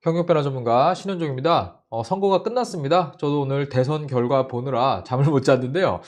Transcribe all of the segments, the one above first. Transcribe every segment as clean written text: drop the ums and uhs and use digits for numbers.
경력변화 전문가 신현종입니다. 선거가 끝났습니다. 저도 오늘 대선 결과 보느라 잠을 못 잤는데요.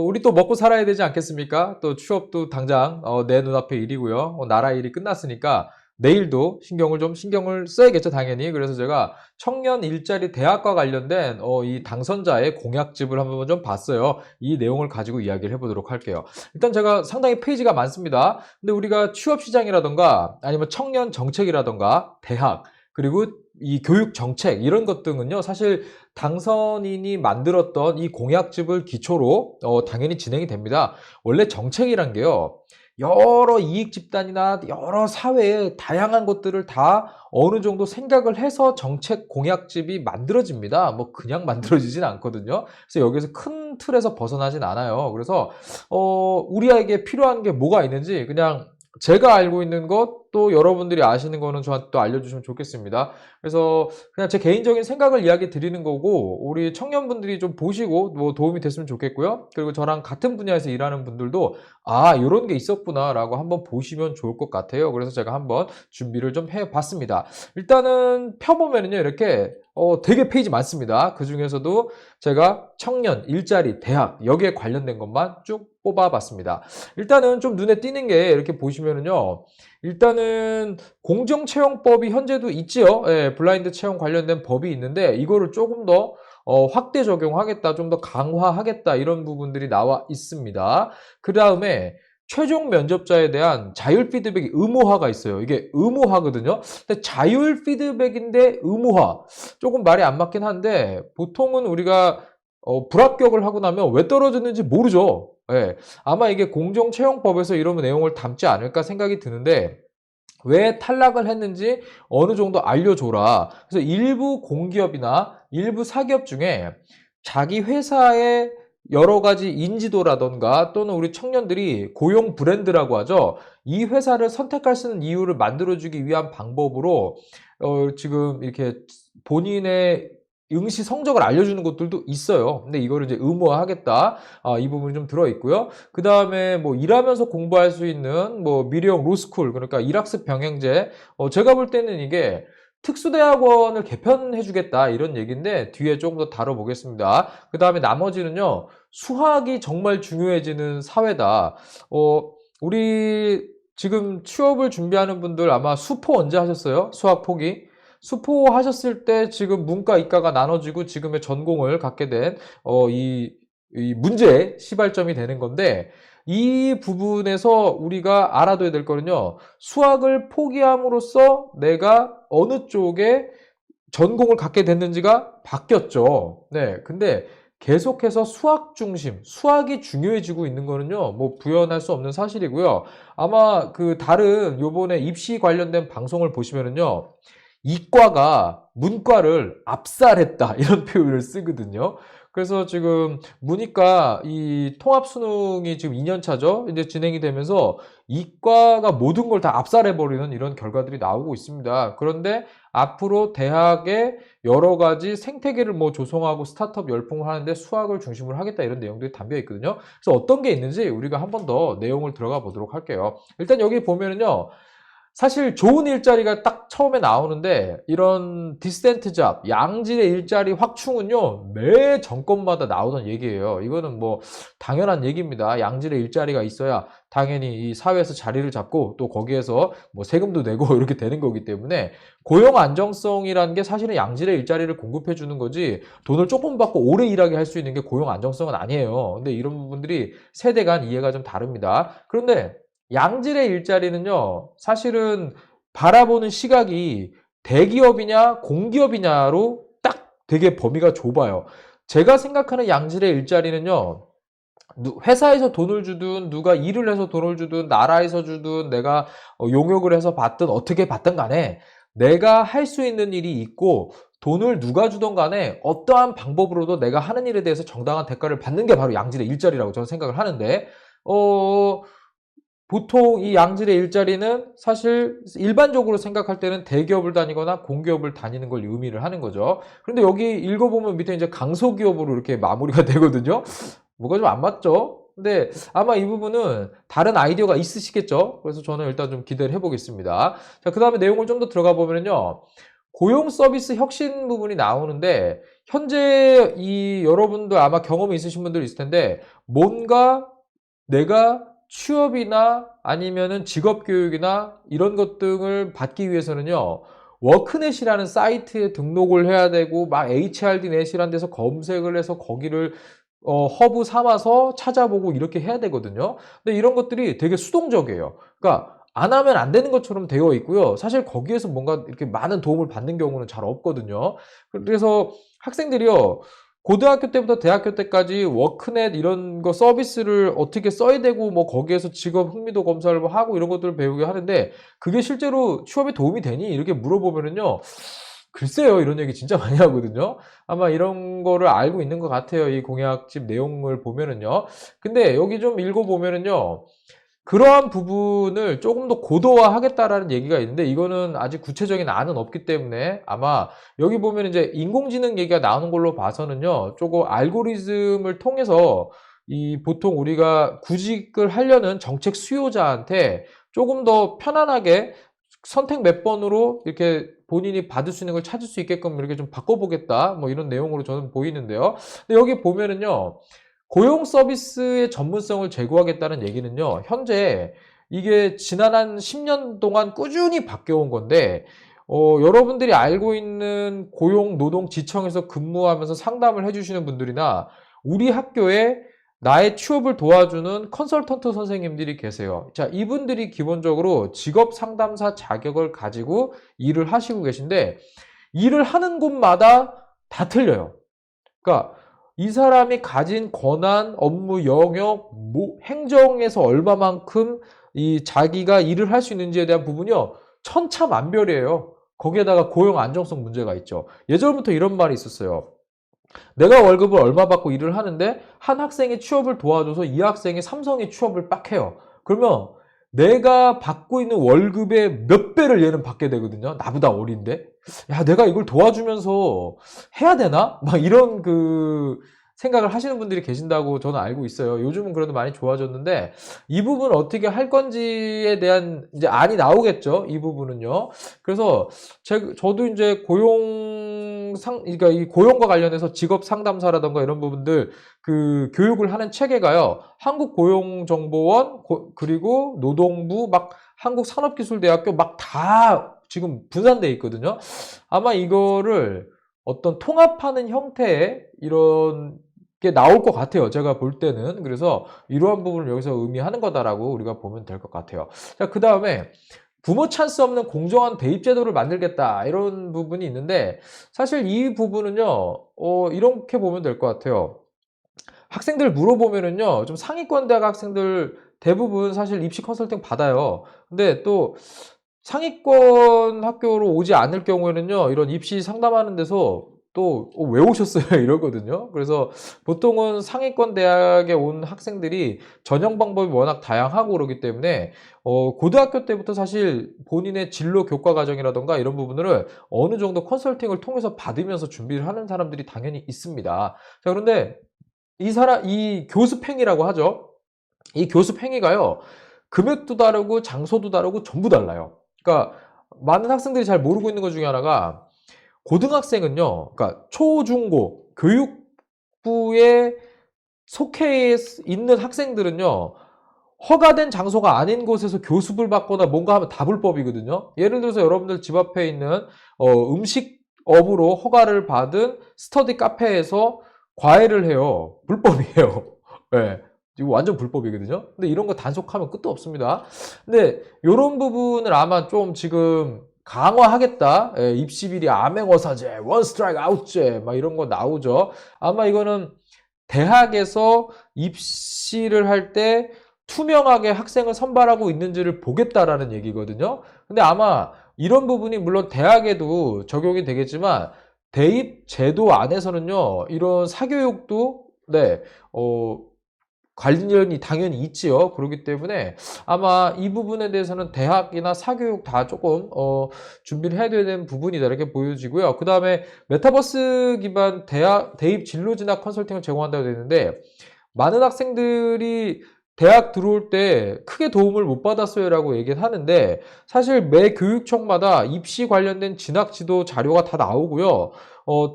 우리 또 먹고 살아야 되지 않겠습니까? 또 취업도 당장 내 눈앞에 일이고요. 나라 일이 끝났으니까 내일도 신경을 써야겠죠, 당연히. 그래서 제가 청년 일자리 대학과 관련된 이 당선자의 공약집을 한번 좀 봤어요. 이 내용을 가지고 이야기를 해보도록 할게요. 일단 제가 상당히 페이지가 많습니다. 근데 우리가 취업 시장이라던가 아니면 청년 정책이라던가 대학 그리고 이 교육 정책 이런 것 등은요 사실 당선인이 만들었던 이 공약집을 기초로 당연히 진행이 됩니다. 원래 정책이란 게요 여러 이익 집단이나 여러 사회의 다양한 것들을 다 어느 정도 생각을 해서 정책 공약집이 만들어집니다. 뭐 그냥 만들어지진 않거든요. 그래서 여기서 큰 틀에서 벗어나진 않아요. 그래서 우리에게 필요한 게 뭐가 있는지 그냥 제가 알고 있는 것 또 여러분들이 아시는 거는 저한테 또 알려주시면 좋겠습니다. 그래서 그냥 제 개인적인 생각을 이야기 드리는 거고 우리 청년분들이 좀 보시고 뭐 도움이 됐으면 좋겠고요. 그리고 저랑 같은 분야에서 일하는 분들도 아 이런 게 있었구나 라고 한번 보시면 좋을 것 같아요. 그래서 제가 한번 준비를 좀 해봤습니다. 일단은 펴보면은요 이렇게 되게 페이지 많습니다. 그 중에서도 제가 청년, 일자리, 대학 여기에 관련된 것만 쭉 뽑아봤습니다. 일단은 좀 눈에 띄는 게 이렇게 보시면은요. 일단은 공정채용법이 현재도 있지요. 예, 블라인드 채용 관련된 법이 있는데 이거를 조금 더 확대 적용하겠다, 좀 더 강화하겠다 이런 부분들이 나와 있습니다. 그 다음에 최종 면접자에 대한 자율 피드백이 의무화가 있어요. 이게 의무화거든요. 근데 자율 피드백인데 의무화. 조금 말이 안 맞긴 한데 보통은 우리가 불합격을 하고 나면 왜 떨어졌는지 모르죠. 예, 아마 이게 공정채용법에서 이런 내용을 담지 않을까 생각이 드는데 왜 탈락을 했는지 어느 정도 알려줘라. 그래서 일부 공기업이나 일부 사기업 중에 자기 회사의 여러 가지 인지도라던가 또는 우리 청년들이 고용 브랜드라고 하죠. 이 회사를 선택할 수 있는 이유를 만들어주기 위한 방법으로 지금 이렇게 본인의 응시 성적을 알려주는 것들도 있어요. 근데 이거를 이제 의무화하겠다. 이 부분이 좀 들어있고요. 그 다음에 뭐 일하면서 공부할 수 있는 뭐 미래형 로스쿨, 그러니까 일학습 병행제. 제가 볼 때는 이게 특수대학원을 개편해주겠다 이런 얘기인데 뒤에 조금 더 다뤄보겠습니다. 그 다음에 나머지는요. 수학이 정말 중요해지는 사회다. 우리 지금 취업을 준비하는 분들 아마 수포 언제 하셨어요? 수학 포기? 수포 하셨을 때 지금 문과, 이과가 나눠지고 지금의 전공을 갖게 된, 이 문제의 시발점이 되는 건데, 이 부분에서 우리가 알아둬야 될 거는요, 수학을 포기함으로써 내가 어느 쪽에 전공을 갖게 됐는지가 바뀌었죠. 네. 근데 계속해서 수학 중심, 수학이 중요해지고 있는 거는요, 뭐 부연할 수 없는 사실이고요. 아마 그 다른 요번에 입시 관련된 방송을 보시면은요, 이과가 문과를 압살했다 이런 표현을 쓰거든요. 그래서 지금 문이과 이 통합 수능이 지금 2년 차죠. 이제 진행이 되면서 이과가 모든 걸 다 압살해 버리는 이런 결과들이 나오고 있습니다. 그런데 앞으로 대학의 여러 가지 생태계를 뭐 조성하고 스타트업 열풍을 하는데 수학을 중심으로 하겠다 이런 내용들이 담겨 있거든요. 그래서 어떤 게 있는지 우리가 한 번 더 내용을 들어가 보도록 할게요. 일단 여기 보면은요. 사실 좋은 일자리가 딱 처음에 나오는데 이런 디센트 잡, 양질의 일자리 확충은요 매 정권마다 나오던 얘기예요. 이거는 뭐 당연한 얘기입니다. 양질의 일자리가 있어야 당연히 이 사회에서 자리를 잡고 또 거기에서 뭐 세금도 내고 이렇게 되는 거기 때문에 고용 안정성이라는 게 사실은 양질의 일자리를 공급해 주는 거지 돈을 조금 받고 오래 일하게 할 수 있는 게 고용 안정성은 아니에요. 근데 이런 부분들이 세대 간 이해가 좀 다릅니다. 그런데 양질의 일자리는요, 사실은 바라보는 시각이 대기업이냐, 공기업이냐로 딱 되게 범위가 좁아요. 제가 생각하는 양질의 일자리는요, 회사에서 돈을 주든, 누가 일을 해서 돈을 주든, 나라에서 주든, 내가 용역을 해서 받든, 어떻게 받든 간에 내가 할 수 있는 일이 있고, 돈을 누가 주던 간에 어떠한 방법으로도 내가 하는 일에 대해서 정당한 대가를 받는 게 바로 양질의 일자리라고 저는 생각을 하는데, 보통 이 양질의 일자리는 사실 일반적으로 생각할 때는 대기업을 다니거나 공기업을 다니는 걸 의미를 하는 거죠. 그런데 여기 읽어보면 밑에 이제 강소기업으로 이렇게 마무리가 되거든요. 뭐가 좀 안 맞죠? 근데 아마 이 부분은 다른 아이디어가 있으시겠죠? 그래서 저는 일단 좀 기대를 해보겠습니다. 자, 그 다음에 내용을 좀 더 들어가 보면요. 고용 서비스 혁신 부분이 나오는데, 현재 이 여러분들 아마 경험이 있으신 분들 있을 텐데, 뭔가 내가 취업이나 아니면은 직업 교육이나 이런 것 등을 받기 위해서는요, 워크넷이라는 사이트에 등록을 해야 되고, 막 HRD넷이라는 데서 검색을 해서 거기를 허브 삼아서 찾아보고 이렇게 해야 되거든요. 근데 이런 것들이 되게 수동적이에요. 그러니까 안 하면 안 되는 것처럼 되어 있고요. 사실 거기에서 뭔가 이렇게 많은 도움을 받는 경우는 잘 없거든요. 그래서 학생들이요, 고등학교 때부터 대학교 때까지 워크넷 이런 거 서비스를 어떻게 써야 되고, 뭐 거기에서 직업 흥미도 검사를 뭐 하고 이런 것들을 배우게 하는데, 그게 실제로 취업에 도움이 되니? 이렇게 물어보면은요, 글쎄요, 이런 얘기 진짜 많이 하거든요. 아마 이런 거를 알고 있는 것 같아요. 이 공약집 내용을 보면은요. 근데 여기 좀 읽어보면은요, 그러한 부분을 조금 더 고도화하겠다라는 얘기가 있는데, 이거는 아직 구체적인 안은 없기 때문에 아마 여기 보면 이제 인공지능 얘기가 나오는 걸로 봐서는요, 조금 알고리즘을 통해서 이 보통 우리가 구직을 하려는 정책 수요자한테 조금 더 편안하게 선택 몇 번으로 이렇게 본인이 받을 수 있는 걸 찾을 수 있게끔 이렇게 좀 바꿔보겠다, 뭐 이런 내용으로 저는 보이는데요. 근데 여기 보면은요, 고용 서비스의 전문성을 제고하겠다는 얘기는요, 현재 이게 지난 한 10년 동안 꾸준히 바뀌어온 건데, 여러분들이 알고 있는 고용 노동지청에서 근무하면서 상담을 해주시는 분들이나 우리 학교에 나의 취업을 도와주는 컨설턴트 선생님들이 계세요. 자, 이분들이 기본적으로 직업 상담사 자격을 가지고 일을 하시고 계신데, 일을 하는 곳마다 다 틀려요. 그러니까 이 사람이 가진 권한, 업무 영역, 행정에서 얼마만큼 이 자기가 일을 할 수 있는지에 대한 부분이요, 천차만별이에요. 거기에다가 고용 안정성 문제가 있죠. 예전부터 이런 말이 있었어요. 내가 월급을 얼마 받고 일을 하는데 한 학생이 취업을 도와줘서 이 학생이 삼성에 취업을 빡 해요. 그러면 내가 받고 있는 월급의 몇 배를 얘는 받게 되거든요. 나보다 어린데. 야, 내가 이걸 도와주면서 해야 되나? 막 이런 생각을 하시는 분들이 계신다고 저는 알고 있어요. 요즘은 그래도 많이 좋아졌는데, 이 부분 어떻게 할 건지에 대한 이제 안이 나오겠죠. 이 부분은요. 그래서 저도 이제 그러니까 이 고용과 관련해서 직업 상담사라던가 이런 부분들 교육을 하는 체계가요, 한국고용정보원, 그리고 노동부, 막 한국산업기술대학교 막 다 지금 분산돼 있거든요. 아마 이거를 어떤 통합하는 형태의 이런 게 나올 것 같아요. 제가 볼 때는. 그래서 이러한 부분을 여기서 의미하는 거다라고 우리가 보면 될 것 같아요. 자, 그 다음에 부모 찬스 없는 공정한 대입 제도를 만들겠다, 이런 부분이 있는데, 사실 이 부분은요, 이렇게 보면 될 것 같아요. 학생들 물어보면은요, 좀 상위권 대학 학생들 대부분 사실 입시 컨설팅 받아요. 근데 또 상위권 학교로 오지 않을 경우에는요, 이런 입시 상담하는 데서 또 왜 오셨어요? 이러거든요. 그래서 보통은 상위권 대학에 온 학생들이 전형 방법이 워낙 다양하고 그러기 때문에 고등학교 때부터 사실 본인의 진로 교과 과정이라던가 이런 부분을 어느 정도 컨설팅을 통해서 받으면서 준비를 하는 사람들이 당연히 있습니다. 자, 그런데 이 교습행위라고 하죠. 이 교습행위가요, 금액도 다르고 장소도 다르고 전부 달라요. 그러니까 많은 학생들이 잘 모르고 있는 것 중에 하나가, 고등학생은요, 그러니까 초중고 교육부에 속해 있는 학생들은요, 허가된 장소가 아닌 곳에서 교습을 받거나 뭔가 하면 다 불법이거든요. 예를 들어서 여러분들 집 앞에 있는 음식업으로 허가를 받은 스터디 카페에서 과외를 해요. 불법이에요. 네. 이거 완전 불법이거든요. 근데 이런 거 단속하면 끝도 없습니다. 근데 이런 부분을 아마 좀 지금 강화하겠다. 예, 입시비리 암행어사제, 원 스트라이크 아웃제, 막 이런 거 나오죠. 아마 이거는 대학에서 입시를 할 때 투명하게 학생을 선발하고 있는지를 보겠다라는 얘기거든요. 근데 아마 이런 부분이 물론 대학에도 적용이 되겠지만, 대입 제도 안에서는요, 이런 사교육도, 네, 관련이 당연히 있지요. 그렇기 때문에 아마 이 부분에 대해서는 대학이나 사교육 다 조금 준비를 해야 되는 부분이다, 이렇게 보여지고요. 그 다음에 메타버스 기반 대입 진로 진학 컨설팅을 제공한다고 되어 있는데, 많은 학생들이 대학 들어올 때 크게 도움을 못 받았어요라고 얘기를 하는데 사실 매 교육청마다 입시 관련된 진학 지도 자료가 다 나오고요.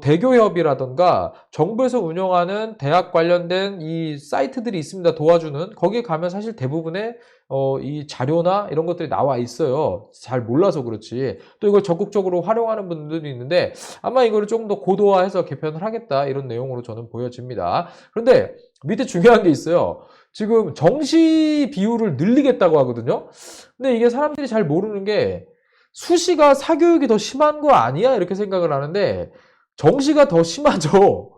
대교협이라던가 정부에서 운영하는 대학 관련된 이 사이트들이 있습니다. 도와주는 거기에 가면 사실 대부분의 이 자료나 이런 것들이 나와 있어요. 잘 몰라서 그렇지. 또 이걸 적극적으로 활용하는 분들이 있는데 아마 이거를 조금 더 고도화해서 개편을 하겠다 이런 내용으로 저는 보여집니다. 그런데 밑에 중요한 게 있어요. 지금 정시 비율을 늘리겠다고 하거든요. 근데 이게 사람들이 잘 모르는 게 수시가 사교육이 더 심한 거 아니야? 이렇게 생각을 하는데 정시가 더 심하죠.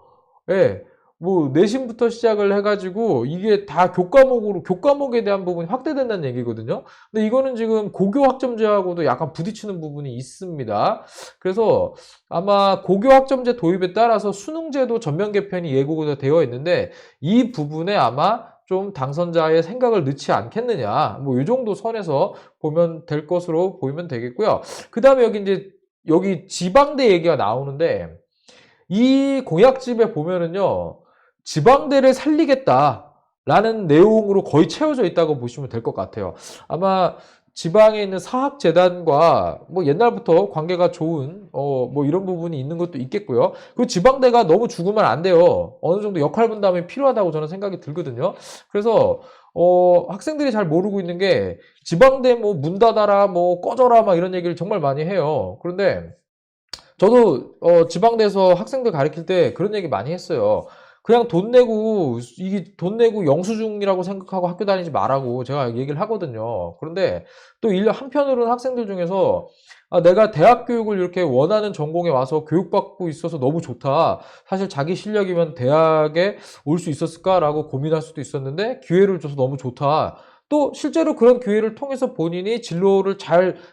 예. 뭐 내신부터 시작을 해가지고 이게 다 교과목에 대한 부분이 확대된다는 얘기거든요. 근데 이거는 지금 고교 학점제하고도 약간 부딪히는 부분이 있습니다. 그래서 아마 고교 학점제 도입에 따라서 수능제도 전면 개편이 예고가 되어 있는데 이 부분에 아마 좀 당선자의 생각을 넣지 않겠느냐. 뭐 이 정도 선에서 보면 될 것으로 보이면 되겠고요. 그 다음에 여기 지방대 얘기가 나오는데 이 공약집에 보면은요, 지방대를 살리겠다라는 내용으로 거의 채워져 있다고 보시면 될 것 같아요. 아마 지방에 있는 사학재단과 뭐 옛날부터 관계가 좋은 뭐 이런 부분이 있는 것도 있겠고요. 그리고 지방대가 너무 죽으면 안 돼요. 어느 정도 역할 분담이 필요하다고 저는 생각이 들거든요. 그래서 학생들이 잘 모르고 있는 게 지방대 뭐 문 닫아라 뭐 꺼져라 막 이런 얘기를 정말 많이 해요. 그런데 저도 지방대에서 학생들 가르칠 때 그런 얘기 많이 했어요. 그냥 이게 돈 내고 영수증이라고 생각하고 학교 다니지 말라고 제가 얘기를 하거든요. 그런데 또 한편으로는 학생들 중에서 내가 대학 교육을 이렇게 원하는 전공에 와서 교육받고 있어서 너무 좋다. 사실 자기 실력이면 대학에 올 수 있었을까라고 고민할 수도 있었는데 기회를 줘서 너무 좋다. 또 실제로 그런 기회를 통해서 본인이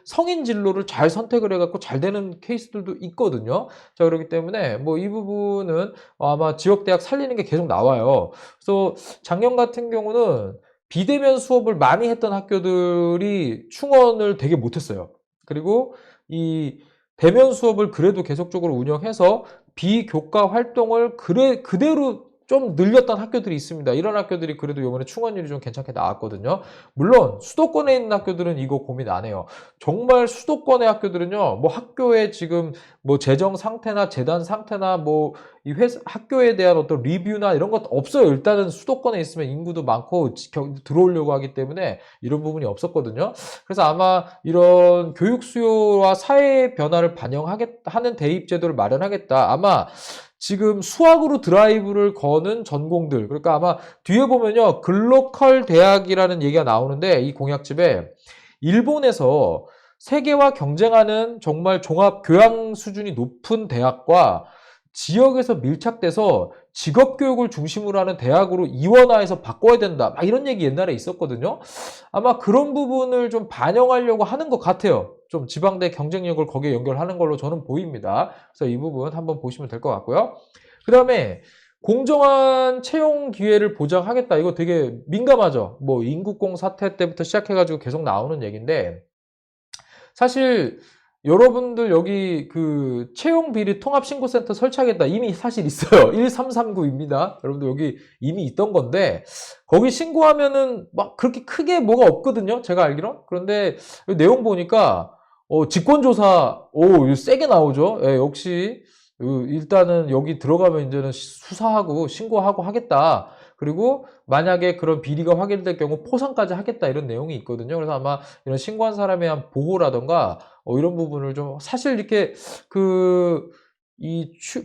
성인 진로를 잘 선택을 해갖고 잘 되는 케이스들도 있거든요. 자, 그렇기 때문에 뭐 이 부분은 아마 지역대학 살리는 게 계속 나와요. 그래서 작년 같은 경우는 비대면 수업을 많이 했던 학교들이 충원을 되게 못했어요. 그리고 이 대면 수업을 그래도 계속적으로 운영해서 비교과 활동을 그대로 좀 늘렸던 학교들이 있습니다. 이런 학교들이 그래도 이번에 충원율이 좀 괜찮게 나왔거든요. 물론 수도권에 있는 학교들은 이거 고민 안 해요. 정말 수도권의 학교들은요, 뭐 학교의 지금 뭐 재정 상태나 재단 상태나 뭐 이 학교에 대한 어떤 리뷰나 이런 것 없어요. 일단은 수도권에 있으면 인구도 많고 들어오려고 하기 때문에 이런 부분이 없었거든요. 그래서 아마 이런 교육 수요와 사회 변화를 반영하는 대입 제도를 마련하겠다. 아마 지금 수학으로 드라이브를 거는 전공들, 그러니까 아마 뒤에 보면요, 글로컬 대학이라는 얘기가 나오는데 이 공약집에 일본에서 세계와 경쟁하는 정말 종합 교양 수준이 높은 대학과 지역에서 밀착돼서 직업 교육을 중심으로 하는 대학으로 이원화해서 바꿔야 된다. 막 이런 얘기 옛날에 있었거든요. 아마 그런 부분을 좀 반영하려고 하는 것 같아요. 좀 지방대 경쟁력을 거기에 연결하는 걸로 저는 보입니다. 그래서 이 부분 한번 보시면 될 것 같고요. 그 다음에 공정한 채용 기회를 보장하겠다. 이거 되게 민감하죠. 뭐 인국공 사태 때부터 시작해가지고 계속 나오는 얘기인데 사실 여러분들 여기 그 채용비리 통합신고센터 설치하겠다 이미 사실 있어요. 1339입니다. 여러분들 여기 이미 있던 건데 거기 신고하면은 막 그렇게 크게 뭐가 없거든요. 제가 알기로. 그런데 내용 보니까 직권조사 이거 세게 나오죠. 예, 역시 일단은 여기 들어가면 이제는 수사하고 신고하고 하겠다. 그리고 만약에 그런 비리가 확인될 경우 포상까지 하겠다 이런 내용이 있거든요. 그래서 아마 이런 신고한 사람에 대한 보호라던가 이런 부분을 좀 사실 이렇게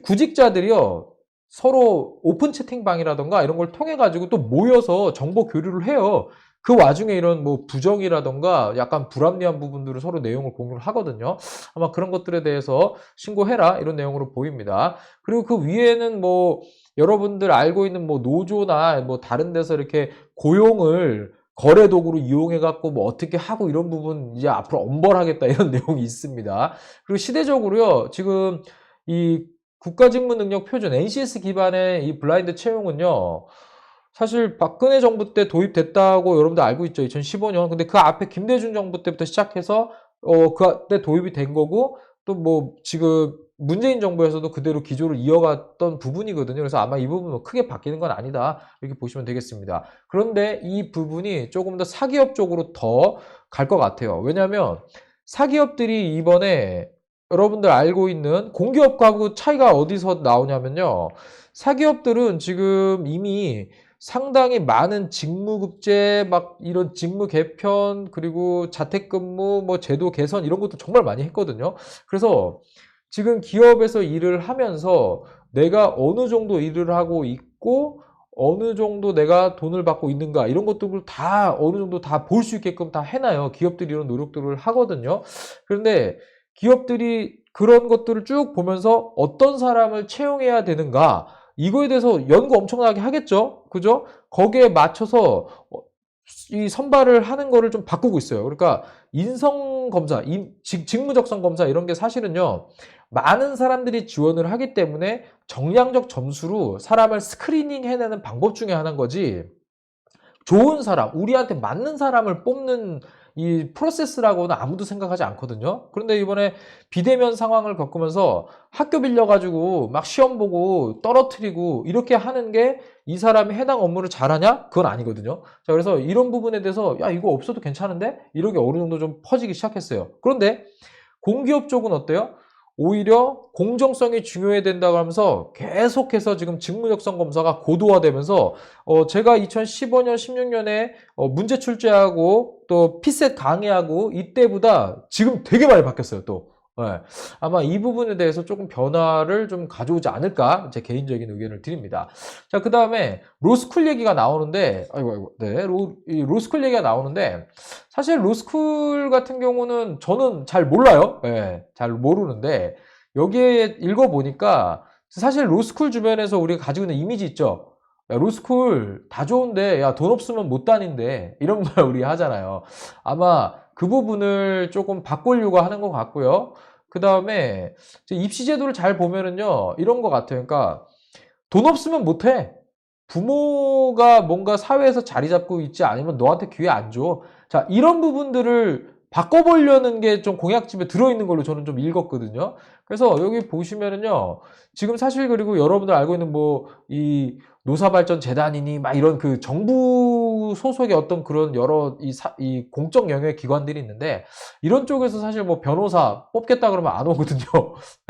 구직자들이요 서로 오픈 채팅방이라던가 이런 걸 통해 가지고 또 모여서 정보 교류를 해요. 그 와중에 이런 뭐 부정이라던가 약간 불합리한 부분들을 서로 내용을 공유를 하거든요. 아마 그런 것들에 대해서 신고해라 이런 내용으로 보입니다. 그리고 그 위에는 뭐 여러분들 알고 있는 뭐 노조나 뭐 다른 데서 이렇게 고용을 거래 도구로 이용해 갖고 뭐 어떻게 하고 이런 부분 이제 앞으로 엄벌하겠다 이런 내용이 있습니다. 그리고 시대적으로요. 지금 이 국가직무능력표준 NCS 기반의 이 블라인드 채용은요. 사실 박근혜 정부 때 도입됐다고 여러분들 알고 있죠. 2015년. 근데 그 앞에 김대중 정부 때부터 시작해서 그때 도입이 된 거고 또 뭐 지금 문재인 정부에서도 그대로 기조를 이어갔던 부분이거든요. 그래서 아마 이 부분은 크게 바뀌는 건 아니다. 이렇게 보시면 되겠습니다. 그런데 이 부분이 조금 더 사기업 쪽으로 더 갈 것 같아요. 왜냐하면 사기업들이 이번에 여러분들 알고 있는 공기업하고 차이가 어디서 나오냐면요. 사기업들은 지금 이미 상당히 많은 직무급제, 막 이런 직무 개편, 그리고 자택근무, 뭐 제도 개선 이런 것도 정말 많이 했거든요. 그래서 지금 기업에서 일을 하면서 내가 어느 정도 일을 하고 있고, 어느 정도 내가 돈을 받고 있는가, 이런 것들을 다 어느 정도 다 볼 수 있게끔 다 해놔요. 기업들이 이런 노력들을 하거든요. 그런데 기업들이 그런 것들을 쭉 보면서 어떤 사람을 채용해야 되는가, 이거에 대해서 연구 엄청나게 하겠죠. 그죠? 거기에 맞춰서 이 선발을 하는 거를 좀 바꾸고 있어요. 그러니까 인성 검사, 직무적성 검사 이런 게 사실은요, 많은 사람들이 지원을 하기 때문에 정량적 점수로 사람을 스크리닝 해내는 방법 중에 하나인 거지, 좋은 사람, 우리한테 맞는 사람을 뽑는 이 프로세스라고는 아무도 생각하지 않거든요. 그런데 이번에 비대면 상황을 겪으면서 학교 빌려가지고 막 시험 보고 떨어뜨리고 이렇게 하는 게 이 사람이 해당 업무를 잘하냐? 그건 아니거든요. 자, 그래서 이런 부분에 대해서 야, 이거 없어도 괜찮은데? 이런 게 어느 정도 좀 퍼지기 시작했어요. 그런데 공기업 쪽은 어때요? 오히려 공정성이 중요해야 된다고 하면서 계속해서 지금 직무적성 검사가 고도화되면서 제가 2015년, 16년에 문제 출제하고 또 피셋 강의하고 이때보다 지금 되게 많이 바뀌었어요, 또. 네. 아마 이 부분에 대해서 조금 변화를 좀 가져오지 않을까, 제 개인적인 의견을 드립니다. 자, 그 다음에 로스쿨 얘기가 나오는데, 아이고, 네, 이 로스쿨 얘기가 나오는데, 사실 로스쿨 같은 경우는 저는 잘 몰라요. 예, 잘 모르는데, 여기에 읽어보니까, 사실 로스쿨 주변에서 우리가 가지고 있는 이미지 있죠? 야, 로스쿨 다 좋은데, 야, 돈 없으면 못 다닌대. 이런 말 우리 하잖아요. 아마 그 부분을 조금 바꾸려고 하는 것 같고요. 그 다음에, 입시 제도를 잘 보면은요, 이런 것 같아요. 그러니까, 돈 없으면 못 해. 부모가 뭔가 사회에서 자리 잡고 있지 않으면 너한테 기회 안 줘. 자, 이런 부분들을 바꿔보려는 게 좀 공약집에 들어있는 걸로 저는 좀 읽었거든요. 그래서 여기 보시면은요, 지금 사실 그리고 여러분들 알고 있는 뭐, 이 노사발전재단이니 막 이런 그 정부 소속의 어떤 그런 여러 이 공적 영역의 기관들이 있는데, 이런 쪽에서 사실 뭐 변호사 뽑겠다 그러면 안 오거든요.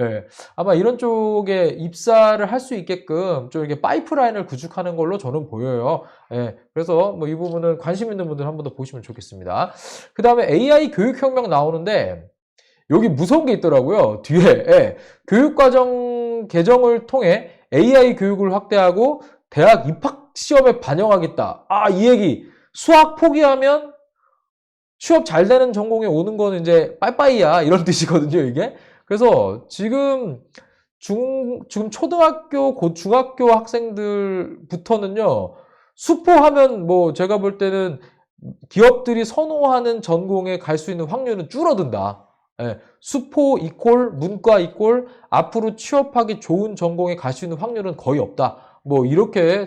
예. 아마 이런 쪽에 입사를 할 수 있게끔 좀 이렇게 파이프라인을 구축하는 걸로 저는 보여요. 예. 그래서 뭐 이 부분은 관심 있는 분들 한 번 더 보시면 좋겠습니다. 그 다음에 AI 교육혁명 나오는데, 여기 무서운 게 있더라고요. 뒤에. 예. 교육과정 개정을 통해 AI 교육을 확대하고 대학 입학 시험에 반영하겠다. 아, 이 얘기. 수학 포기하면 취업 잘 되는 전공에 오는 거는 이제 빠이빠이야. 이런 뜻이거든요, 이게. 그래서 지금 지금 초등학교, 곧 중학교 학생들부터는요, 수포하면 뭐 제가 볼 때는 기업들이 선호하는 전공에 갈 수 있는 확률은 줄어든다. 예, 수포 이꼴, 문과 이꼴, 앞으로 취업하기 좋은 전공에 갈 수 있는 확률은 거의 없다. 뭐 이렇게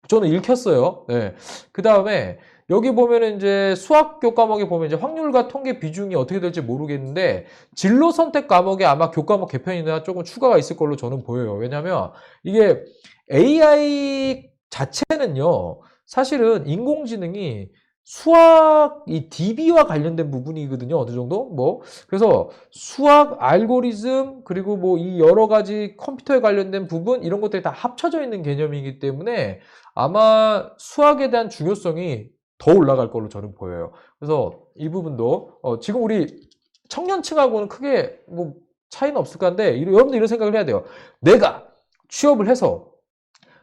저는 읽혔어요. 네. 그 다음에 여기 보면은 이제 수학 교과목에 보면 이제 확률과 통계 비중이 어떻게 될지 모르겠는데, 진로 선택 과목에 아마 교과목 개편이나 조금 추가가 있을 걸로 저는 보여요. 왜냐면 이게 AI 자체는요, 사실은 인공지능이 수학 이 DB와 관련된 부분이거든요. 어느 정도 뭐 그래서 수학 알고리즘, 그리고 뭐 이 여러 가지 컴퓨터에 관련된 부분, 이런 것들이 다 합쳐져 있는 개념이기 때문에 아마 수학에 대한 중요성이 더 올라갈 걸로 저는 보여요. 그래서 이 부분도 지금 우리 청년층하고는 크게 뭐 차이는 없을 건데, 여러분들 이런 생각을 해야 돼요. 내가 취업을 해서,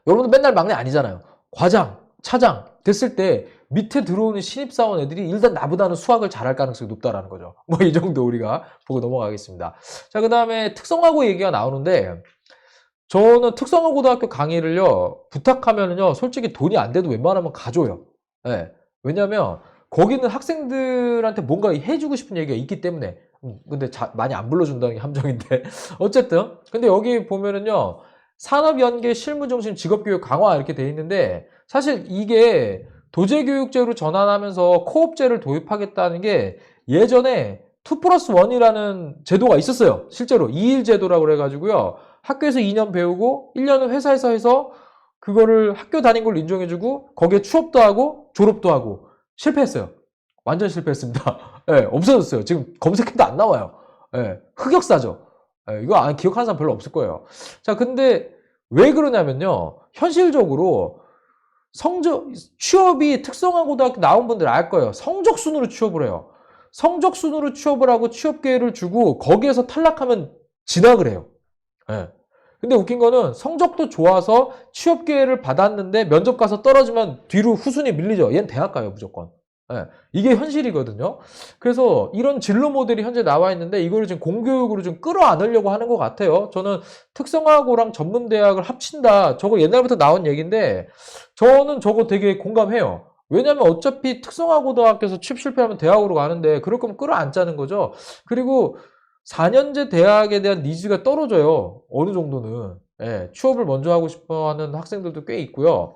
여러분들 맨날 막내 아니잖아요. 과장, 차장 됐을 때 밑에 들어오는 신입사원 애들이 일단 나보다는 수학을 잘할 가능성이 높다라는 거죠. 뭐 이 정도 우리가 보고 넘어가겠습니다. 자, 그 다음에 특성화고 얘기가 나오는데, 저는 특성화 고등학교 강의를요, 부탁하면은요, 솔직히 돈이 안 돼도 웬만하면 가줘요. 예. 왜냐면, 거기는 학생들한테 뭔가 해주고 싶은 얘기가 있기 때문에. 근데 많이 안 불러준다는 게 함정인데. 어쨌든. 근데 여기 보면은요, 산업연계 실무중심 직업교육 강화 이렇게 돼 있는데, 사실 이게 도제교육제로 전환하면서 코업제를 도입하겠다는 게 예전에 2+1이라는 제도가 있었어요. 실제로 2일 제도라고 그래가지고요. 학교에서 2년 배우고 1년은 회사에서 해서 그거를 학교 다닌 걸 인정해주고 거기에 취업도 하고 졸업도 하고 실패했어요. 완전 실패했습니다. 예, 없어졌어요. 지금 검색해도 안 나와요. 예, 흑역사죠. 예, 이거 기억하는 사람 별로 없을 거예요. 자, 근데 왜 그러냐면요. 현실적으로 취업이 특성화고등학교 나온 분들 알 거예요. 성적순으로 취업을 해요. 성적순으로 취업을 하고 취업 기회를 주고 거기에서 탈락하면 진학을 해요. 예. 근데 웃긴 거는 성적도 좋아서 취업 기회를 받았는데 면접 가서 떨어지면 뒤로 후순위 밀리죠. 얘는 대학 가요, 무조건. 예. 이게 현실이거든요. 그래서 이런 진로 모델이 현재 나와 있는데 이거를 지금 공교육으로 좀 끌어안으려고 하는 것 같아요. 저는 특성화고랑 전문대학을 합친다. 저거 옛날부터 나온 얘기인데 저는 저거 되게 공감해요. 왜냐면 어차피 특성화고등학교에서 취업 실패하면 대학으로 가는데 그럴 거면 끌어안자는 거죠. 그리고 4년제 대학에 대한 니즈가 떨어져요. 어느 정도는. 예, 취업을 먼저 하고 싶어 하는 학생들도 꽤 있고요.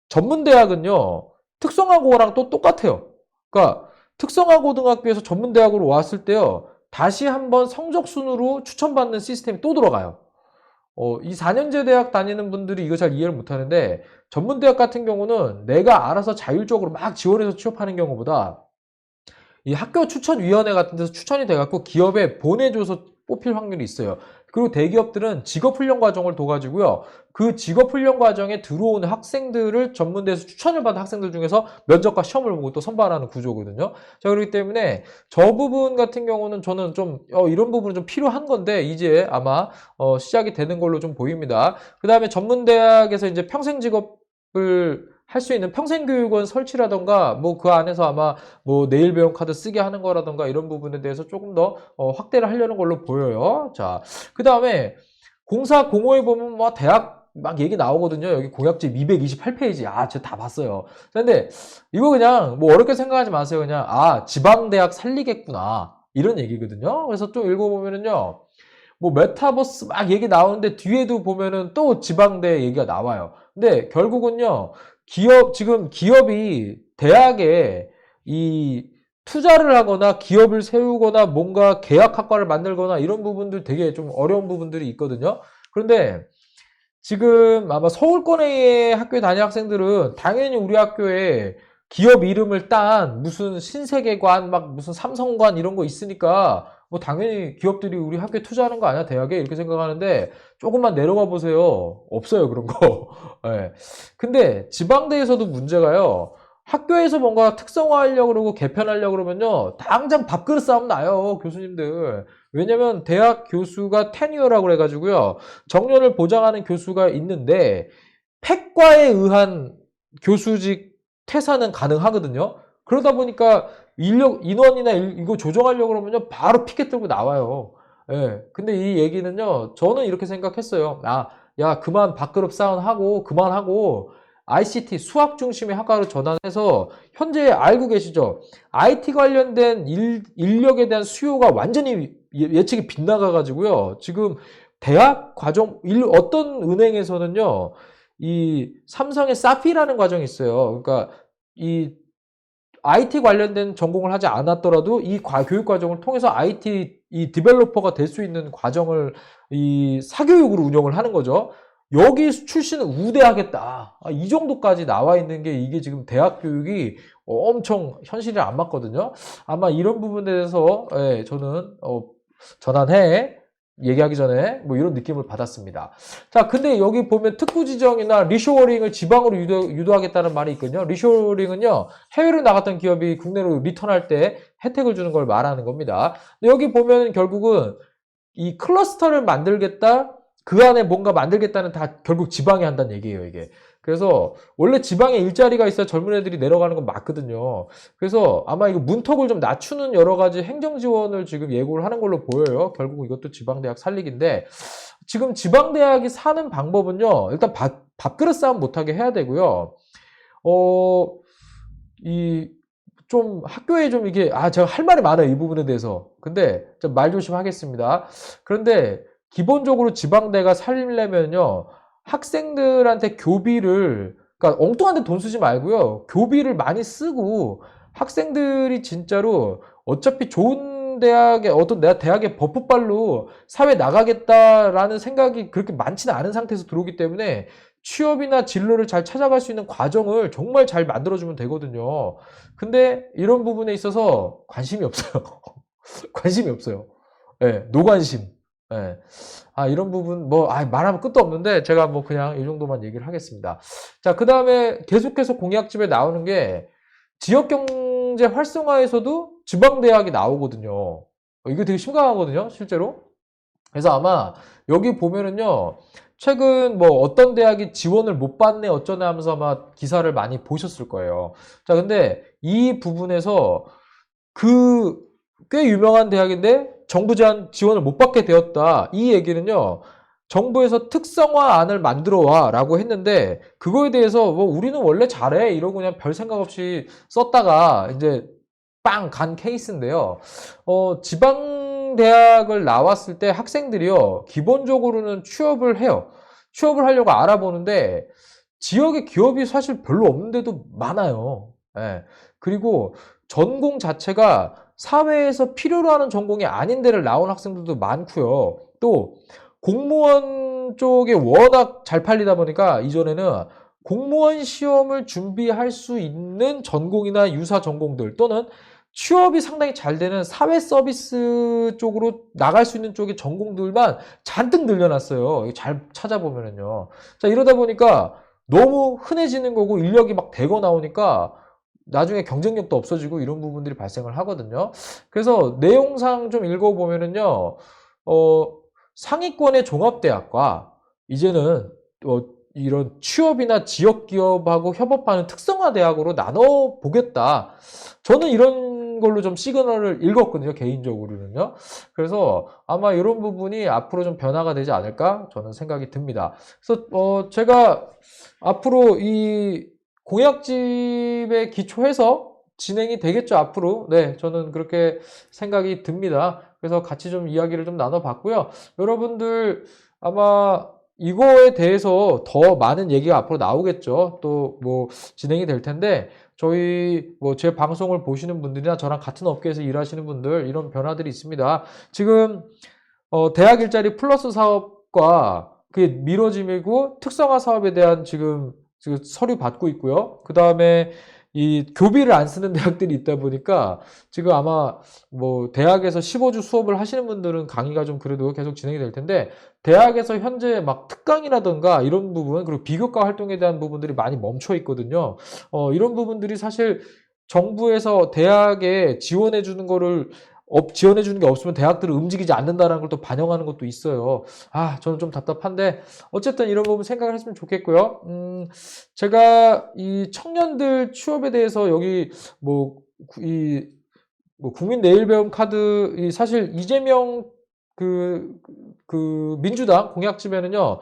전문대학은요, 특성화고랑 또 똑같아요. 그러니까 특성화고등학교에서 전문대학으로 왔을 때요, 다시 한번 성적순으로 추천받는 시스템이 또 들어가요. 이 4년제 대학 다니는 분들이 이거 잘 이해를 못 하는데, 전문대학 같은 경우는 내가 알아서 자율적으로 막 지원해서 취업하는 경우보다 이 학교 추천위원회 같은 데서 추천이 돼갖고 기업에 보내줘서 뽑힐 확률이 있어요. 그리고 대기업들은 직업훈련 과정을 둬가지고요. 그 직업훈련 과정에 들어오는 학생들을 전문대에서 추천을 받은 학생들 중에서 면접과 시험을 보고 또 선발하는 구조거든요. 자, 그렇기 때문에 저 부분 같은 경우는 저는 좀 이런 부분은 좀 필요한 건데 이제 아마 시작이 되는 걸로 좀 보입니다. 그 다음에 전문대학에서 이제 평생 직업을 할 수 있는 평생교육원 설치라던가 뭐 그 안에서 아마 뭐 내일 배움 카드 쓰게 하는 거라던가 이런 부분에 대해서 조금 더 확대를 하려는 걸로 보여요. 자, 그 다음에 공사 공호에 보면 뭐 대학 막 얘기 나오거든요. 여기 공약집 228페이지. 제가 다 봤어요. 근데 이거 그냥 뭐 어렵게 생각하지 마세요. 그냥 지방대학 살리겠구나 이런 얘기거든요. 그래서 좀 읽어보면은요. 뭐 메타버스 막 얘기 나오는데 뒤에도 보면은 또 지방대 얘기가 나와요. 근데 결국은요. 지금 기업이 대학에 이 투자를 하거나 기업을 세우거나 뭔가 계약학과를 만들거나 이런 부분들 되게 좀 어려운 부분들이 있거든요. 그런데 지금 아마 서울권의 학교에 다니는 학생들은 당연히 우리 학교에 기업 이름을 딴 무슨 신세계관 막 무슨 삼성관 이런 거 있으니까 뭐 당연히 기업들이 우리 학교에 투자하는 거 아니야 대학에 이렇게 생각하는데 조금만 내려가 보세요. 없어요 그런 거. 예. 근데 지방대에서도 문제가요. 학교에서 뭔가 특성화하려고 그러고 개편하려고 그러면요. 당장 밥그릇 싸움 나요 교수님들. 왜냐면 대학 교수가 테뉴어라고 그래가지고요. 정년을 보장하는 교수가 있는데 팩과에 의한 교수직 퇴사는 가능하거든요. 그러다 보니까 인원이나 이거 조정하려고 그러면요. 바로 피켓 들고 나와요. 예. 근데 이 얘기는요. 저는 이렇게 생각했어요. 야, 그만 밥그릇 싸움 하고, 그만하고, ICT 수학 중심의 학과로 전환해서, 현재 알고 계시죠? IT 관련된 인력에 대한 수요가 완전히 예측이 빗나가가지고요. 지금 대학 과정, 어떤 은행에서는요, 이 삼성의 사피라는 과정이 있어요. 그러니까 이 IT 관련된 전공을 하지 않았더라도 이 교육 과정을 통해서 IT 이 디벨로퍼가 될 수 있는 과정을 이 사교육으로 운영을 하는 거죠. 여기 출신은 우대하겠다. 이 정도까지 나와 있는 게 이게 지금 대학 교육이 엄청 현실에 안 맞거든요. 아마 이런 부분에 대해서 저는 전환해 얘기하기 전에 뭐 이런 느낌을 받았습니다. 자, 근데 여기 보면 특구 지정이나 리쇼어링을 지방으로 유도하겠다는 말이 있거든요. 리쇼어링은요, 해외로 나갔던 기업이 국내로 리턴할 때 혜택을 주는 걸 말하는 겁니다. 근데 여기 보면 결국은 이 클러스터를 만들겠다, 그 안에 뭔가 만들겠다는 다 결국 지방이 한다는 얘기예요, 이게. 그래서 원래 지방에 일자리가 있어야 젊은 애들이 내려가는 건 맞거든요. 그래서 아마 이거 문턱을 좀 낮추는 여러 가지 행정 지원을 지금 예고를 하는 걸로 보여요. 결국 이것도 지방대학 살리기인데 지금 지방대학이 사는 방법은요. 일단 밥그릇 싸움 못하게 해야 되고요. 좀 학교에 좀 이게 제가 할 말이 많아요. 이 부분에 대해서. 근데 좀 말 조심하겠습니다. 그런데 기본적으로 지방대가 살리려면요. 학생들한테 교비를 그러니까 엉뚱한 데 돈 쓰지 말고요. 교비를 많이 쓰고 학생들이 진짜로 어차피 좋은 대학에 어떤 내가 대학의 버프발로 사회 나가겠다라는 생각이 그렇게 많지는 않은 상태에서 들어오기 때문에 취업이나 진로를 잘 찾아갈 수 있는 과정을 정말 잘 만들어주면 되거든요. 근데 이런 부분에 있어서 관심이 없어요. 관심이 없어요. 예, 노관심. 예. 이런 부분, 말하면 끝도 없는데, 제가 뭐 그냥 이 정도만 얘기를 하겠습니다. 자, 그 다음에 계속해서 공약집에 나오는 게, 지역경제 활성화에서도 지방대학이 나오거든요. 이게 되게 심각하거든요, 실제로. 그래서 아마 여기 보면은요, 최근 뭐 어떤 대학이 지원을 못 받네 어쩌네 하면서 아마 기사를 많이 보셨을 거예요. 자, 근데 이 부분에서 꽤 유명한 대학인데 정부 지원을 못 받게 되었다. 이 얘기는요, 정부에서 특성화안을 만들어 와 라고 했는데, 그거에 대해서 뭐 우리는 원래 잘해 이러고 그냥 별 생각 없이 썼다가 이제 빵 간 케이스인데요. 지방 대학을 나왔을 때 학생들이요, 기본적으로는 취업을 해요. 취업을 하려고 알아보는데, 지역의 기업이 사실 별로 없는데도 많아요. 예. 그리고 전공 자체가 사회에서 필요로 하는 전공이 아닌 데를 나온 학생들도 많고요. 또 공무원 쪽에 워낙 잘 팔리다 보니까 이전에는 공무원 시험을 준비할 수 있는 전공이나 유사 전공들 또는 취업이 상당히 잘 되는 사회 서비스 쪽으로 나갈 수 있는 쪽의 전공들만 잔뜩 늘려놨어요. 잘 찾아보면은요. 자, 이러다 보니까 너무 흔해지는 거고 인력이 막 대거 나오니까 나중에 경쟁력도 없어지고 이런 부분들이 발생을 하거든요. 그래서 내용상 좀 읽어보면은요, 상위권의 종합대학과 이제는 이런 취업이나 지역기업하고 협업하는 특성화 대학으로 나눠보겠다. 저는 이런 걸로 좀 시그널을 읽었거든요, 개인적으로는요. 그래서 아마 이런 부분이 앞으로 좀 변화가 되지 않을까 저는 생각이 듭니다. 그래서 제가 앞으로 이 공약집에 기초해서 진행이 되겠죠, 앞으로. 네, 저는 그렇게 생각이 듭니다. 그래서 같이 좀 이야기를 좀 나눠봤고요. 여러분들 아마 이거에 대해서 더 많은 얘기가 앞으로 나오겠죠. 또 뭐 진행이 될 텐데 저희 뭐 제 방송을 보시는 분들이나 저랑 같은 업계에서 일하시는 분들 이런 변화들이 있습니다. 지금 대학 일자리 플러스 사업과 그게 미뤄짐이고 특성화 사업에 대한 지금 서류 받고 있고요. 그 다음에 이 교비를 안 쓰는 대학들이 있다 보니까 지금 아마 뭐 대학에서 15주 수업을 하시는 분들은 강의가 좀 그래도 계속 진행이 될 텐데 대학에서 현재 막 특강이라든가 이런 부분 그리고 비교과 활동에 대한 부분들이 많이 멈춰 있거든요. 이런 부분들이 사실 정부에서 대학에 지원해 주는 거를 지원해 주는 게 없으면 대학들은 움직이지 않는다는 걸 또 반영하는 것도 있어요. 저는 좀 답답한데 어쨌든 이런 부분 생각을 했으면 좋겠고요. 제가 이 청년들 취업에 대해서 여기 국민 내일 배움 카드 사실 이재명 그 민주당 공약집에는요.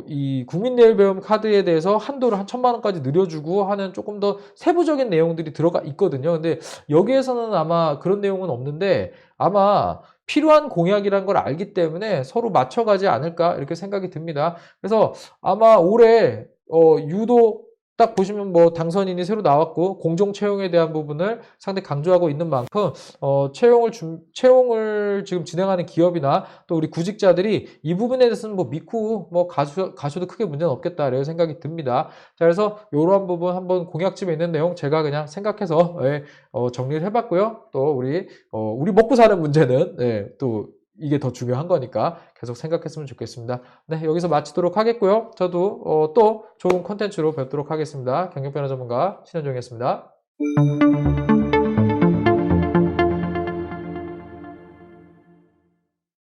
이 국민 내일 배움 카드에 대해서 한도를 한 1,000만 원까지 늘려주고 하는 조금 더 세부적인 내용들이 들어가 있거든요. 근데 여기에서는 아마 그런 내용은 없는데 아마 필요한 공약이란 걸 알기 때문에 서로 맞춰가지 않을까 이렇게 생각이 듭니다. 그래서 아마 올해 유독 딱 보시면 뭐 당선인이 새로 나왔고 공정 채용에 대한 부분을 상당히 강조하고 있는 만큼 채용을 지금 진행하는 기업이나 또 우리 구직자들이 이 부분에 대해서는 뭐 믿고 뭐 가셔도 크게 문제는 없겠다 이런 생각이 듭니다. 자, 그래서 이러한 부분 한번 공약집에 있는 내용 제가 그냥 생각해서 정리를 해봤고요. 또 우리 먹고 사는 문제는 또 이게 더 중요한 거니까 계속 생각했으면 좋겠습니다. 네, 여기서 마치도록 하겠고요. 저도 또 좋은 콘텐츠로 뵙도록 하겠습니다. 경영변화 전문가 신현종이었습니다.